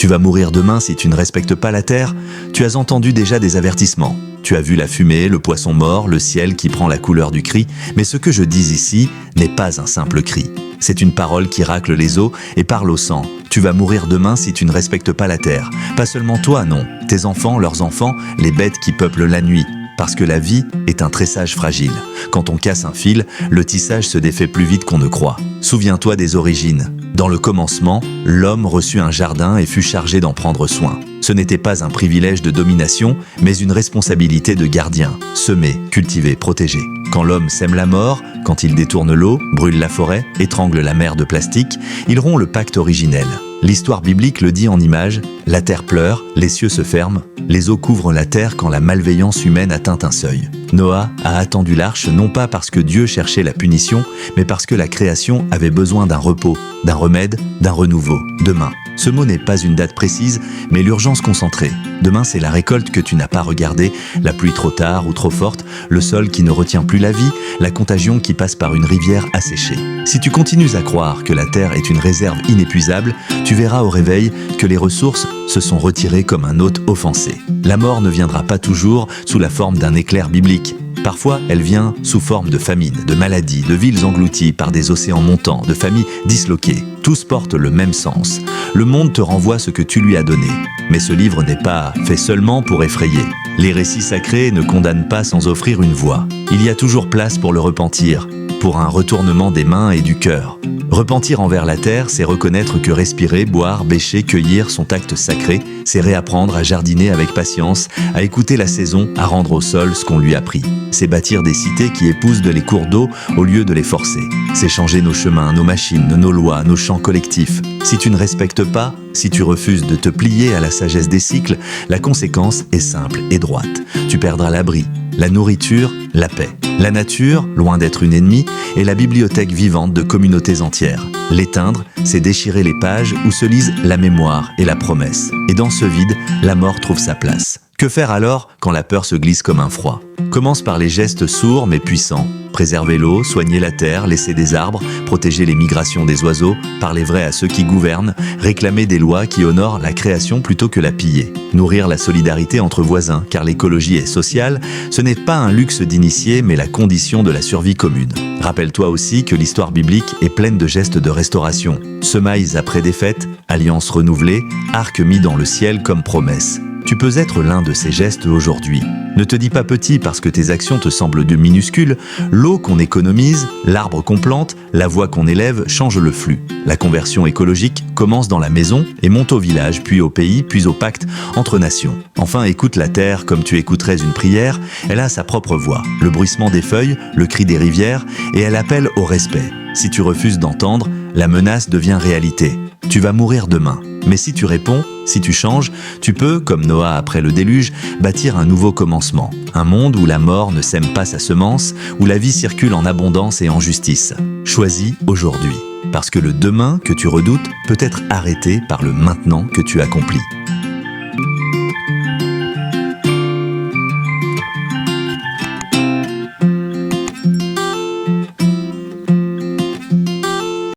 Tu vas mourir demain si tu ne respectes pas la terre. Tu as entendu déjà des avertissements. Tu as vu la fumée, le poisson mort, le ciel qui prend la couleur du cri. Mais ce que je dis ici n'est pas un simple cri. C'est une parole qui racle les os et parle au sang. Tu vas mourir demain si tu ne respectes pas la terre. Pas seulement toi, non. Tes enfants, leurs enfants, les bêtes qui peuplent la nuit. Parce que la vie est un tressage fragile. Quand on casse un fil, le tissage se défait plus vite qu'on ne croit. Souviens-toi des origines. Dans le commencement, l'homme reçut un jardin et fut chargé d'en prendre soin. Ce n'était pas un privilège de domination, mais une responsabilité de gardien. Semer, cultiver, protéger. Quand l'homme sème la mort, quand il détourne l'eau, brûle la forêt, étrangle la mer de plastique, il rompt le pacte originel. L'histoire biblique le dit en images, la terre pleure, les cieux se ferment, les eaux couvrent la terre quand la malveillance humaine atteint un seuil. Noah a attendu l'arche non pas parce que Dieu cherchait la punition, mais parce que la création avait besoin d'un repos, d'un remède, d'un renouveau. Demain. Ce mot n'est pas une date précise, mais l'urgence concentrée. Demain, c'est la récolte que tu n'as pas regardée, la pluie trop tard ou trop forte, le sol qui ne retient plus la vie, la contagion qui passe par une rivière asséchée. Si tu continues à croire que la terre est une réserve inépuisable, tu verras au réveil que les ressources se sont retirées comme un hôte offensé. La mort ne viendra pas toujours sous la forme d'un éclair biblique. Parfois, elle vient sous forme de famine, de maladies, de villes englouties par des océans montants, de familles disloquées. Tous portent le même sens. Le monde te renvoie ce que tu lui as donné. Mais ce livre n'est pas fait seulement pour effrayer. Les récits sacrés ne condamnent pas sans offrir une voie. Il y a toujours place pour le repentir, pour un retournement des mains et du cœur. Repentir envers la terre, c'est reconnaître que respirer, boire, bêcher, cueillir sont actes sacrés, c'est réapprendre à jardiner avec patience, à écouter la saison, à rendre au sol ce qu'on lui a pris. C'est bâtir des cités qui épousent les cours d'eau au lieu de les forcer. C'est changer nos chemins, nos machines, nos lois, nos champs collectifs. Si tu ne respectes pas, si tu refuses de te plier à la sagesse des cycles, la conséquence est simple et droite. Tu perdras l'abri, la nourriture, la paix. La nature, loin d'être une ennemie, est la bibliothèque vivante de communautés entières. L'éteindre, c'est déchirer les pages où se lisent la mémoire et la promesse. Et dans ce vide, la mort trouve sa place. Que faire alors quand la peur se glisse comme un froid? Commence par les gestes sourds mais puissants. Préserver l'eau, soigner la terre, laisser des arbres, protéger les migrations des oiseaux, parler vrai à ceux qui gouvernent, réclamer des lois qui honorent la création plutôt que la piller. Nourrir la solidarité entre voisins, car l'écologie est sociale, ce n'est pas un luxe d'initié mais la condition de la survie commune. Rappelle-toi aussi que l'histoire biblique est pleine de gestes de restauration. Semailles après défaite, alliances renouvelées, arcs mis dans le ciel comme promesse. Tu peux être l'un de ces gestes aujourd'hui. Ne te dis pas petit parce que tes actions te semblent de minuscules. L'eau qu'on économise, l'arbre qu'on plante, la voix qu'on élève changent le flux. La conversion écologique commence dans la maison et monte au village, puis au pays, puis au pacte entre nations. Enfin, écoute la terre comme tu écouterais une prière. Elle a sa propre voix, le bruissement des feuilles, le cri des rivières, et elle appelle au respect. Si tu refuses d'entendre, la menace devient réalité. Tu vas mourir demain. Mais si tu réponds, si tu changes, tu peux, comme Noah après le déluge, bâtir un nouveau commencement. Un monde où la mort ne sème pas sa semence, où la vie circule en abondance et en justice. Choisis aujourd'hui, parce que le demain que tu redoutes peut être arrêté par le maintenant que tu accomplis.